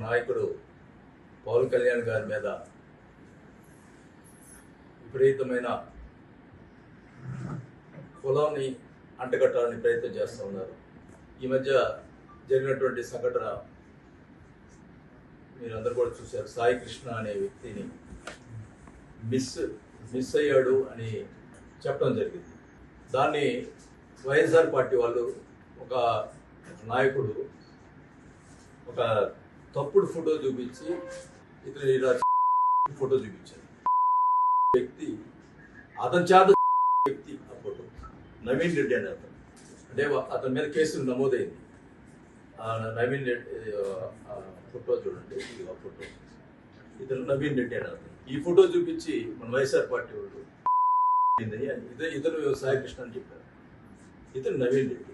నాయకుడు పవన్ కళ్యాణ్ గారి మీద విపరీతమైన కులాన్ని అంటగట్టాలని ప్రయత్నం చేస్తూ ఉన్నారు. ఈ మధ్య జరిగినటువంటి సంఘటన మీరందరూ కూడా చూశారు. సాయి కృష్ణ అనే వ్యక్తిని మిస్ అయ్యాడు అని చెప్పడం జరిగింది. దాన్ని వైఎస్ఆర్ పార్టీ వాళ్ళు ఒక నాయకుడు ఒక తప్పుడు ఫోటో చూపించి ఇతను ఇలా ఫోటో చూపించారు. వ్యక్తి అతని చేత వ్యక్తి ఆ ఫోటో నవీన్ రెడ్డి అనే అతను, అంటే అతని మీద కేసులు నమోదైంది. నవీన్ రెడ్డి ఫోటో చూడండి, ఇది ఆ ఫోటో. ఇతను నవీన్ రెడ్డి అనే అతను ఈ ఫోటో చూపించి మన వైఎస్ఆర్ పార్టీ వాళ్ళు ఇతను సాయి కృష్ణ అని చెప్పారు. ఇతను నవీన్ రెడ్డి.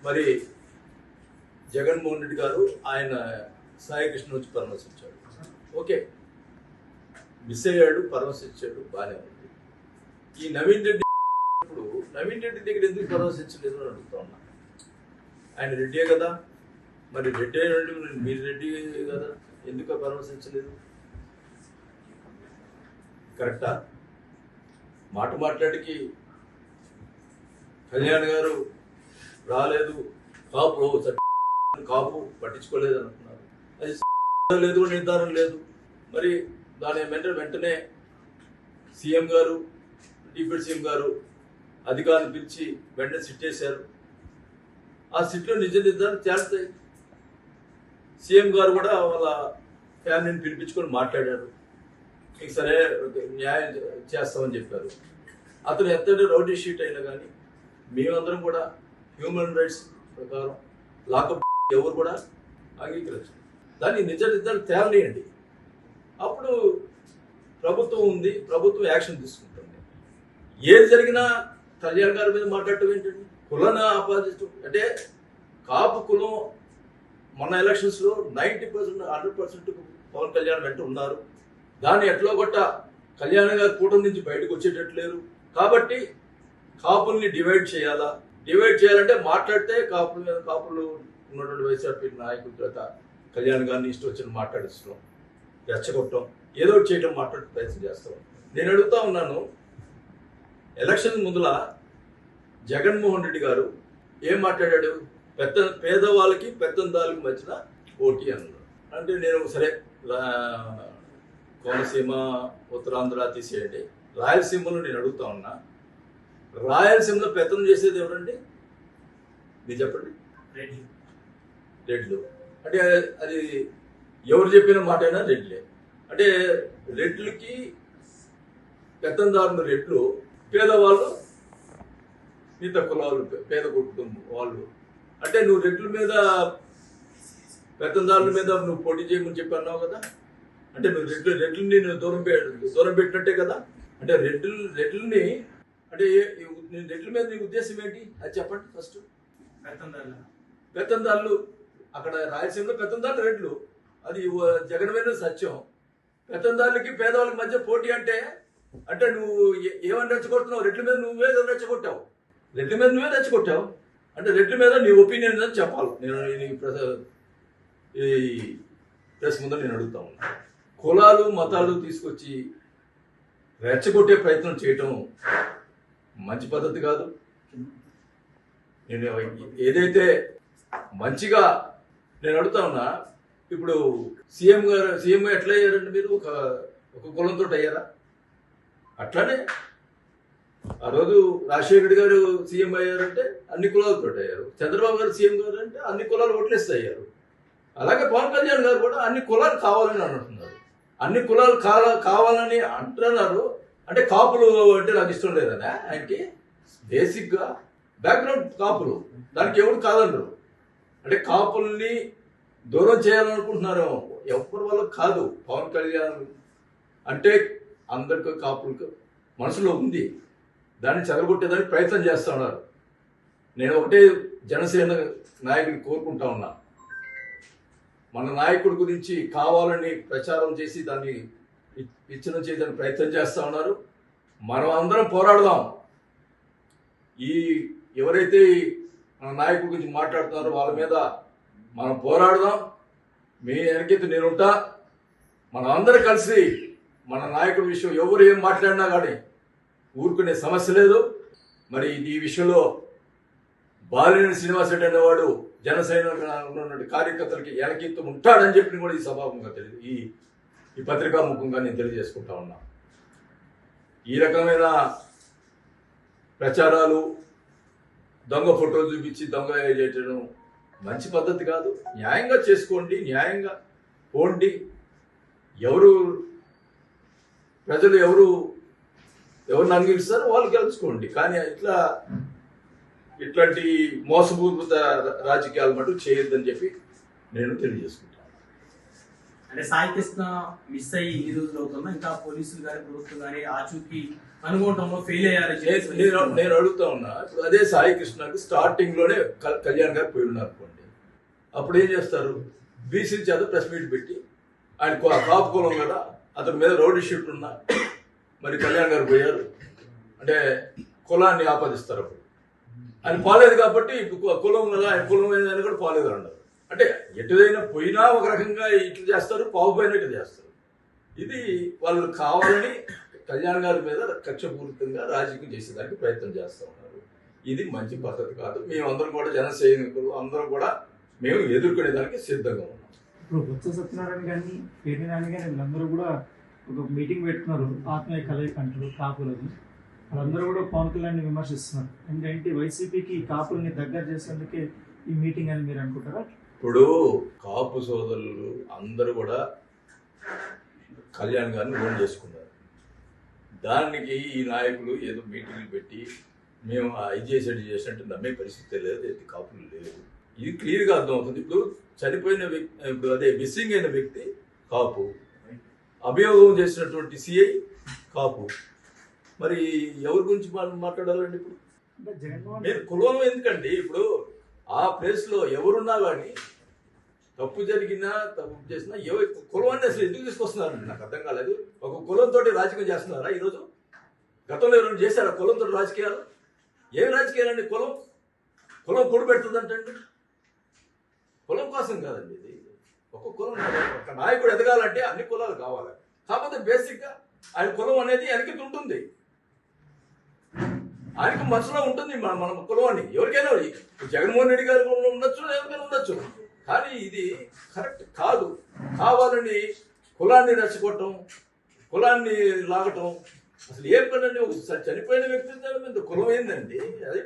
మరి జగన్మోహన్ రెడ్డి గారు ఆయన సాయి కృష్ణ వచ్చి పరామర్శించాడు. ఓకే, మిస్ అయ్యాడు, పరామర్శించాడు, బాగానే ఉంది. ఈ నవీన్ రెడ్డి ఇప్పుడు నవీన్ రెడ్డి దగ్గర ఎందుకు పరామర్శించలేదు అని అడుగుతా ఉన్నా. ఆయన రెడ్డే కదా, మరి రెడ్డి అయినండి మీరు రెడ్డి కదా, ఎందుకు పరామర్శించలేదు? కరెక్టా? మాట్లాడికి కళ్యాణ్ గారు రాలేదు, కాపు పట్టించుకోలేదు అంటున్నారు. అది లేదు, నిర్ధారణ లేదు. మరి దాని వెంటనే సీఎం గారు, డిప్యూటీ సీఎం గారు అధికారులను పిలిచి వెంటనే సిట్ చేశారు. ఆ సిట్లో నిజ నిర్ధారణ చేస్తాయి. సీఎం గారు కూడా వాళ్ళ ఫ్యామిలీని పిలిపించుకొని మాట్లాడారు. ఇంక సరే న్యాయం చేస్తామని చెప్పారు. అతను ఎంత రౌడీ షీట్ అయినా కానీ మేమందరం కూడా హ్యూమన్ రైట్స్ ప్రకారం లాకప్ ఎవరు కూడా అంగీకరించారు. దాన్ని నిజ నిర్ధారణ తేలనియండి. అప్పుడు ప్రభుత్వం ఉంది, ప్రభుత్వం యాక్షన్ తీసుకుంటుంది. ఏది జరిగినా కళ్యాణ్ గారి మీద మాట్లాడటం ఏంటండి? కులాన్ని ఆపాదించడం అంటే కాపు కులం మొన్న ఎలక్షన్స్లో 90% 100% పవన్ కళ్యాణ్ వెంట ఉన్నారు. దాన్ని ఎట్లో కొట్ట కళ్యాణ్ గారు కూటమి నుంచి బయటకు వచ్చేటట్లేరు. కాబట్టి కాపుల్ని డివైడ్ చేయాలంటే మాట్లాడితే కాపులు ఉన్నటువంటి వైఎస్ఆర్పీ నాయకుల చేత కళ్యాణ్ గారిని ఇష్టం వచ్చిన మాట్లాడిస్తాం, రెచ్చగొట్టడం, ఏదో ఒకటి చేయడం, మాట్లాడే ప్రయత్నం చేస్తాం. నేను అడుగుతా ఉన్నాను, ఎలక్షన్ ముందుల జగన్మోహన్ రెడ్డి గారు ఏం మాట్లాడాడు? పేదవాళ్ళకి పెత్తందారులకి మధ్యన పోటీ అన్నాడు. అంటే నేను సరే కోనసీమ ఉత్తరాంధ్ర తీసేయండి, రాయలసీమలో నేను అడుగుతా ఉన్నా, రాయలసీమలో పెత్తనం చేసేది ఎవరండి? మీరు చెప్పండి. రెడ్లు. అంటే అది ఎవరు చెప్పిన మాట అయినా రెడ్లే. అంటే రెడ్లకి పెత్తందారులు రెడ్లు, పేదవాళ్ళు మిగతా కులాలు పేద కుటుంబం వాళ్ళు. అంటే నువ్వు రెడ్ల మీద పెత్తందారుల మీద నువ్వు పోటీ చేయమని చెప్పి అన్నావు కదా. అంటే నువ్వు రెడ్లని నువ్వు దూరం పెట్టినట్టే కదా. అంటే రెడ్లని అంటే రెడ్ల మీద నీ ఉద్దేశం ఏంటి అది చెప్పండి ఫస్ట్. పెత్తందారులు అక్కడ రాయలసీమలో పెత్తందారులు రెడ్లు, అది జగన్ మీద సత్యం. పెత్తందారులకి పేదవాళ్ళకి మధ్య పోటీ అంటే నువ్వు ఏమని రెచ్చగొడుతున్నావు? రెడ్ల మీద నువ్వే రెచ్చగొట్టావు. అంటే రెడ్ల మీద నీ ఒపీనియన్ అని చెప్పాలి. నేను ఈ ప్రెస్ ముందు నేను అడుగుతా ఉన్నా. కులాలు మతాలు తీసుకొచ్చి రెచ్చగొట్టే ప్రయత్నం చేయటం మంచి పద్ధతి కాదు. నేను ఏదైతే మంచిగా నేను అడుగుతా ఉన్నా, ఇప్పుడు సీఎం ఎట్లా అయ్యారండి? మీరు ఒక కులంతో అయ్యారా? అట్లానే ఆ రోజు రాజశేఖర్ గారు సీఎం అయ్యారంటే అన్ని కులాలతో అయ్యారు. చంద్రబాబు గారు సీఎం గారు అంటే అన్ని కులాలు ఓట్లేస్తే అయ్యారు. అలాగే పవన్ కళ్యాణ్ గారు కూడా అన్ని కులాలు కావాలని అంటున్నారు. అన్ని కులాలు కావాలని అంటున్నారు. అంటే కాపులు అంటే నాకు ఇష్టం లేదనే ఆయనకి బేసిక్గా బ్యాక్గ్రౌండ్ కాపులు, దానికి ఎవరు కాదన్నారు. అంటే కాపుల్ని దూరం చేయాలనుకుంటున్నారు. ఎవరి వల్ల కాదు. పవన్ కళ్యాణ్ అంటే అందరికీ కాపులకు మనసులో ఉంది. దాన్ని చెదరగొట్టేదానికి ప్రయత్నం చేస్తూ ఉన్నారు. నేను ఒకటే జనసేన నాయకుడిని కోరుకుంటా ఉన్నా, మన నాయకుడి గురించి కావాలని ప్రచారం చేసి దాన్ని విచ్ఛిన్నం చేయడానికి ప్రయత్నం చేస్తూ ఉన్నారు. మనం అందరం పోరాడదాం. ఈ ఎవరైతే మన నాయకుడి గురించి మాట్లాడుతున్నారో వాళ్ళ మీద మనం పోరాడదాం, మీ వెనకెత్తి నేనుంటా, మనం అందరం కలిసి మన నాయకుడి విషయం ఎవరు ఏం మాట్లాడినా కానీ ఊరుకునే సమస్య లేదు. మరి ఈ విషయంలో బాలినేని శ్రీనివాస్ రెడ్డి అనేవాడు జనసేన కార్యకర్తలకి వెనకెత్తు ఉంటాడని చెప్పి కూడా ఈ సభాముఖంగా తెలియదు, ఈ పత్రికా ముఖంగా నేను తెలియజేసుకుంటా ఉన్నా. ఈ రకమైన ప్రచారాలు, దొంగ ఫోటోలు చూపించి దొంగ చేయటం మంచి పద్ధతి కాదు. న్యాయంగా చేసుకోండి, న్యాయంగా పోండి. ప్రజలు ఎవరిని అంగీకరిస్తారో వాళ్ళు గెలుచుకోండి. కానీ ఇట్లాంటి మోసపూరిత రాజకీయాలు మటు చేయొద్దని చెప్పి నేను తెలియజేసుకుంటాను. అంటే సాయి కృష్ణ మిస్ అయ్యి ఈ రోజులు అవుతున్నా ఇంకా పోలీసులు కానీ ప్రభుత్వం కానీ ఆచూకీ అనుకోవటంలో ఫెయిల్ అయ్యారు. నేను అడుగుతా ఉన్నా, ఇప్పుడు అదే సాయి కృష్ణకి స్టార్టింగ్ లోనే కళ్యాణ్ గారు పోయి ఉన్నారు అనుకోండి, అప్పుడు ఏం చేస్తారు? బీసీ చేత ప్రెస్ మీట్ పెట్టి ఆయన కాపు కులం కదా, అతని మీద రౌడీ షీట్ ఉన్నా మరి కళ్యాణ్ గారు పోయారు అంటే కులాన్ని ఆపాదిస్తారు. అప్పుడు ఆయన పోలేదు కాబట్టి కులం కదా, ఆయన కులం ఏదైనా కూడా పోలేదు అన్నారు. అంటే ఎటుదైనా పోయినా ఒక రకంగా ఇట్లా చేస్తారు, పోకపోయినా ఇట్లా చేస్తారు. ఇది వాళ్ళు కావాలని కళ్యాణ్ గారి మీద కక్షపూరితంగా రాజకీయం చేసేదానికి ప్రయత్నం చేస్తూ ఉన్నారు. ఇది మంచి పద్ధతి కాదు. మేమందరం కూడా జన సైనికులు అందరం కూడా మేము ఎదుర్కొనేదానికి సిద్ధంగా ఉన్నాం. ఇప్పుడు బొత్స సత్యనారాయణ కానీ పేర్ని నాని కానీ వీళ్ళందరూ కూడా ఒక మీటింగ్ పెట్టుకున్నారు, ఆత్మీయ కలయిక అంటారు కాపులని. వాళ్ళందరూ కూడా పవన్ కళ్యాణ్ విమర్శిస్తున్నారు. ఏంటంటే వైసీపీకి కాపుల్ని దగ్గర చేసేందుకే ఈ మీటింగ్ అని మీరు అనుకుంటారా? ఇప్పుడు కాపు సోదరులు అందరూ కూడా కళ్యాణ్ గారిని ఓన్ చేసుకున్నారు. దానికి ఈ నాయకులు ఏదో మీటింగ్లు పెట్టి మేము అది చేసినట్టు నమ్మే పరిస్థితి లేదు, కాపులు లేదు. ఇది క్లియర్గా అర్థమవుతుంది. ఇప్పుడు చనిపోయిన వ్యక్తి, ఇప్పుడు అదే మిస్సింగ్ అయిన వ్యక్తి కాపు, అభియోగం చేసినటువంటి సిఐ కాపు. మరి ఎవరి గురించి మాట్లాడాలండి? ఇప్పుడు మీరు కులం ఎందుకండి? ఇప్పుడు ఆ ప్లేస్లో ఎవరున్నా కానీ తప్పు జరిగినా తప్పు చేసినా కులం అంటే అసలు ఎందుకు తీసుకొస్తున్నారండి? నాకు అర్థం కాలేదు. ఒక కులంతో రాజకీయం చేస్తున్నారా ఈరోజు? గతంలో ఎవరైనా చేశారా కులంతో రాజకీయాలు? ఏం రాజకీయాలండి? కులం పొడి పెడుతుందంటండి. కులం కోసం కాదండి ఇది. ఒక కులం, ఒక నాయకుడు ఎదగాలంటే అన్ని కులాలు కావాలి. కాకపోతే బేసిక్గా ఆయన కులం అనేది వెనక్కి ఉంటుంది, ఆయనకు మనసులో ఉంటుంది మన కులం అని. ఎవరికైనా జగన్మోహన్ రెడ్డి గారు ఉండొచ్చు, ఎవరికైనా ఉండొచ్చు. కానీ ఇది కరెక్ట్ కాదు. కావాలని కులాన్ని రెచ్చగొట్టడం, కులాన్ని లాగటం అసలు ఏం పనండి? ఒక చనిపోయిన వ్యక్తి మీద కులం ఏందండి? అది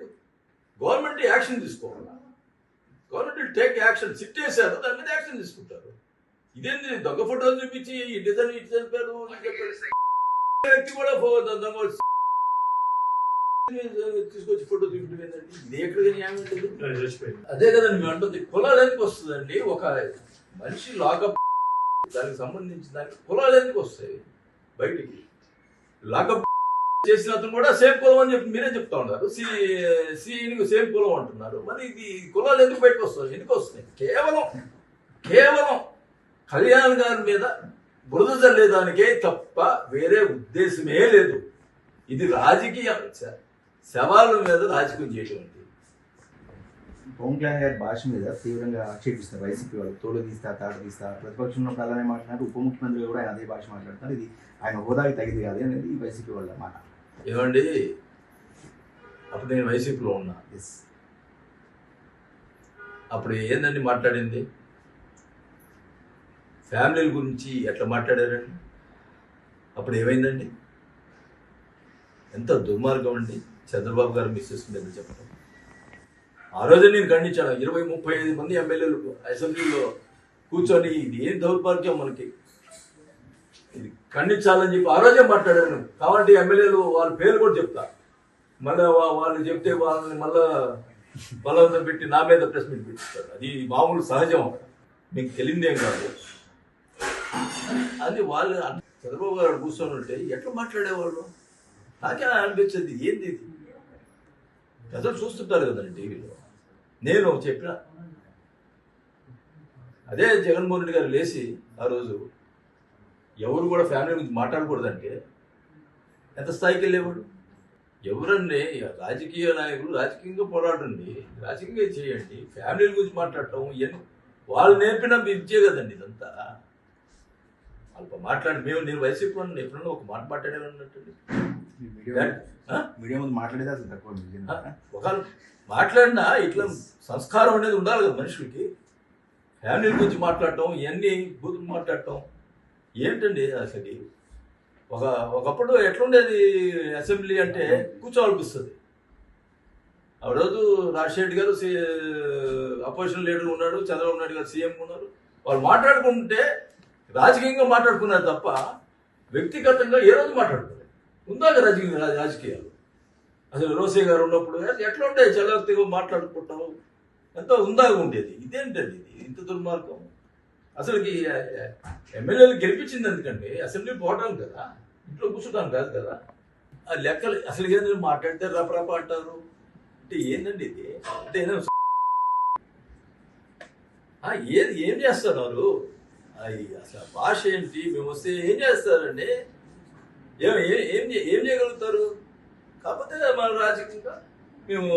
గవర్నమెంట్ యాక్షన్ తీసుకోవాలి. Government take action. సిట్ చేశారు, దాని మీద యాక్షన్ తీసుకుంటారు. ఇదేంది దొంగ ఫోటోలు చూపించి ఇటు చనిపోయారు వ్యక్తి కూడా దొంగ తీసుకొచ్చి ఫోటో చూపించడం ఏంటండి? ఇది ఎక్కడికి న్యాయం ఉంటుంది? అదే కదండి మేము అంటుంది. కులాలు ఎందుకు వస్తుందండి? ఒక మనిషి లాకప్ దానికి సంబంధించిన దానికి కులాలు ఎందుకు వస్తాయి బయటికి? లాకప్ చేసిన అతను కూడా సేమ్ కులం అని చెప్పి మీరే చెప్తా ఉన్నారు. సిఈని సేమ్ కులం అంటున్నారు. మరి ఇది కులాలు ఎందుకు బయటకు వస్తాయి? ఎందుకు వస్తున్నాయి? కేవలం కళ్యాణ్ గారి మీద బురద చల్లేదానికే తప్ప వేరే ఉద్దేశమే లేదు. ఇది రాజకీయం, శవాల మీద రాజకీయం చేయడం. పవన్ కళ్యాణ్ గారి భాష మీద తీవ్రంగా ఆక్షేపిస్తారు వైసీపీ వాళ్ళు. తోడు తీస్తా, తాడు తీస్తా, ప్రతిపక్షంలో ప్రధాని మాట్లాడుతూ ఉప ముఖ్యమంత్రి కూడా ఆయన అదే భాష మాట్లాడుతున్నారు. ఇది ఆయన హోదాకి తగింది కాదు అనేది ఈ వైసీపీ వాళ్ళ మాట. ఏమండి, అప్పుడు నేను వైసీపీలో ఉన్నా. అప్పుడు ఏందండి మాట్లాడింది? ఫ్యామిలీల గురించి ఎట్లా మాట్లాడారండి? అప్పుడు ఏమైందండి? ఎంత దుర్మార్గం అండి చంద్రబాబు గారు మిస్సెస్ మీద చెప్పడం. ఆ రోజే నేను ఖండించాను. 20-35 మంది ఎమ్మెల్యేలు అసెంబ్లీలో కూర్చొని ఇది ఏం దౌర్భాగ్యం, మనకి ఇది ఖండించాలని చెప్పి ఆ రోజే మాట్లాడాను. కాబట్టి ఎమ్మెల్యేలు వాళ్ళ పేరు కూడా చెప్తా. మళ్ళీ వాళ్ళు చెప్తే వాళ్ళని బలవంతం పెట్టి నా మీద ప్రెస్ మీట్ పెట్టిస్తారు. అది మామూలు సహజం, మీకు తెలియదేం కాదు. అది వాళ్ళు చంద్రబాబు గారు కూర్చొని ఉంటే ఎట్లా మాట్లాడేవాళ్ళు నాకే అనిపించేది. ఏంది ఇది? ప్రజలు చూస్తుంటారు కదండి టీవీలో. నేను చెప్పిన అదే జగన్మోహన్ రెడ్డి గారు లేచి ఆ రోజు ఎవరు కూడా ఫ్యామిలీ గురించి మాట్లాడకూడదంటే ఎంత స్థాయికి వెళ్ళేవాడు? ఎవరండి రాజకీయ నాయకులు రాజకీయంగా పోరాడండి, రాజకీయంగా చేయండి. ఫ్యామిలీల గురించి మాట్లాడటం ఇవన్నీ వాళ్ళు నేర్పిన విద్యే కదండి ఇదంతా. వాళ్ళు నేను వైసీపీ వాళ్ళని ఎప్పుడన్నా ఒక మాట మాట్లాడేవాడినట్టండి. మీడియా ముందు మాట్లాడేది అసలు తక్కువ. ఒకళ్ళు మాట్లాడినా ఇట్లా సంస్కారం అనేది ఉండాలి కదా మనుషులకి. ఫ్యామిలీ గురించి మాట్లాడటం, ఇవన్నీ బూతులు మాట్లాడటం ఏంటండి అసలు. ఒకప్పుడు ఎట్లుండేది అసెంబ్లీ అంటే కూర్చోవాలనిపిస్తుంది. ఆ రోజు రాజశేఖర్ గారు అపోజిషన్ లీడర్ ఉన్నాడు, చంద్రబాబు నాయుడు గారు సీఎం ఉన్నారు. వాళ్ళు మాట్లాడుకుంటే రాజకీయంగా మాట్లాడుకున్నారు తప్ప వ్యక్తిగతంగా ఏ రోజు మాట్లాడుకోలేదు. ఉందాక రాజకీయాలు అసలు రోసే గారు ఉన్నప్పుడు ఎట్లా ఉండే చలవక్తిగా మాట్లాడుకుంటాం, ఎంతో ఉందాగా ఉండేది. ఇదేంటండి ఇది ఇంత దుర్మార్గం. అసలుకి ఎమ్మెల్యేలు గెలిపించింది ఎందుకంటే అసెంబ్లీ పోవడం కదా, ఇంట్లో కూర్చోడం కాదు కదా. ఆ లెక్కలు అసలు ఏంటంటే మాట్లాడితే రపరప అంటారు. అంటే ఏంటండి ఇది? అంటే ఏం చేస్తున్నారు? అసలు భాష ఏంటి? మేము వస్తే ఏం చేస్తారండి? ఏం చేయగలుగుతారు? కాకపోతే మన రాజకీయంగా మేము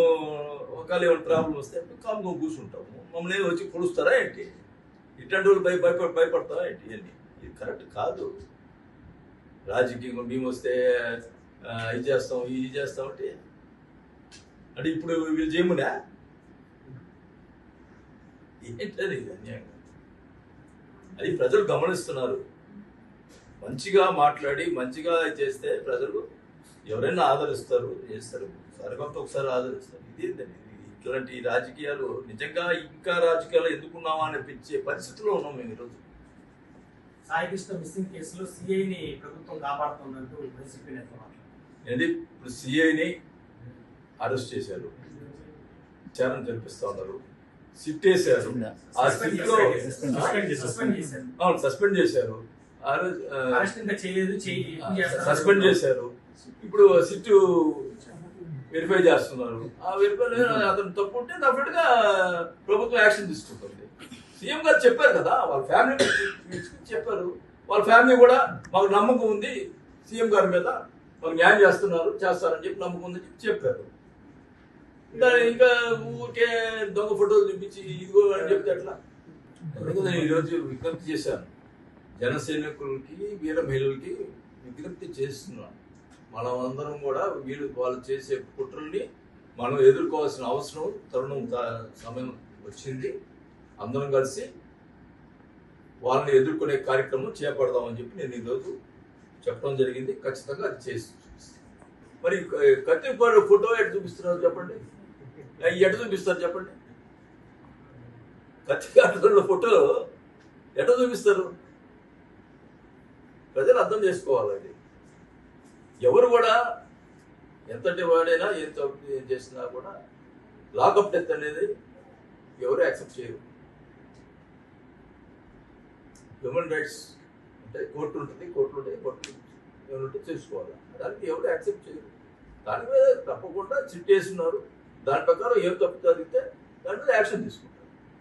ఒకవేళ ఏమైనా ప్రాబ్లం వస్తే కామ్గా కూర్చుంటాము. మమ్మల్ని వచ్చి పొడుస్తారా ఏంటి? ఇట్లాంటి వాళ్ళు భయపడతారా ఏంటి? అని ఇది కరెక్ట్ కాదు. రాజకీయంగా మేము వస్తే ఇది చేస్తాం అంటే ఇప్పుడు వీళ్ళు చేయమునా ఏంటది అన్యాయంగా? అది ప్రజలు గమనిస్తున్నారు. మంచిగా మాట్లాడి మంచిగా చేస్తే ప్రజలు ఎవరైనా ఆదరిస్తారు, చేస్తారు. ఒకసారి ఆదరిస్తారు. ఇదేంటండి ఇట్లాంటి రాజకీయాలు? నిజంగా ఇంకా రాజకీయాలు ఎందుకున్నామా అనిపించే పరిస్థితిలో ఉన్నాం మేము ఈరోజు. సాయికృష్ణ మిస్సింగ్ కేసులో సిఐని ప్రభుత్వం కాపాడుతుందంటూ వైసీపీ నేత మాట్లాడారు. ఇప్పుడు సిఐని అరెస్ట్ చేశారు, విచారణ జరిపిస్తా ఉన్నారు, సిట్ వేశారు. ఆ సిట్ లో సస్పెండ్ చేశారు, సస్పెండ్ చేశారు. ఇప్పుడు సిట్ వెరిఫై చేస్తున్నారు. ఆ వెరిఫై అతను తప్పు ఉంటే డెఫినెట్ గా ప్రభుత్వం యాక్షన్ తీసుకుంటుంది. సీఎం గారు చెప్పారు కదా, వాళ్ళ ఫ్యామిలీ చెప్పారు. వాళ్ళ ఫ్యామిలీ కూడా మాకు నమ్మకం ఉంది సీఎం గారి మీద, వాళ్ళు న్యాయం చేస్తారని చెప్పి నమ్మకం ఉందని చెప్పారు. ఇంకా ఊరికే దొంగ ఫోటోలు చూపించి ఇదిగో అని చెప్తే ఎట్లా? నేను ఈరోజు విజ్ఞప్తి చేశాను, జనసైనికులకి వీర మహిళలకి విజ్ఞప్తి చేస్తున్నాను. మనం అందరం కూడా వాళ్ళు చేసే కుట్రల్ని మనం ఎదుర్కోవాల్సిన అవసరం సమయం వచ్చింది. అందరం కలిసి వాళ్ళని ఎదుర్కొనే కార్యక్రమం చేపడదామని చెప్పి నేను ఈరోజు చెప్పడం జరిగింది. ఖచ్చితంగా అది చేసి చూపిస్తాను. మరి కత్తిపాడు ఫోటో ఎటు చూపిస్తున్నారు చెప్పండి? ఎటు చూపిస్తారు చెప్పండి? కత్తిపాడు ఫోటో ఎటు చూపిస్తారు? ప్రజలు అర్థం చేసుకోవాలండి. ఎవరు కూడా ఎంతటి వాడైనా ఏం చేసినా కూడా లాకప్ డెత్ అనేది ఎవరు యాక్సెప్ట్ చేయరు. హ్యూమన్ రైట్స్ అంటే కోర్టు ఉంటుంది, కోర్టు ఏమంటే చేసుకోవాలి. దానికి ఎవరు యాక్సెప్ట్ చేయరు. దాని మీద తప్పకుండా చిట్ వేస్తున్నారు. దాని ప్రకారం ఏం తప్పు జరిగితే దాని మీద యాక్షన్ తీసుకుంటారు.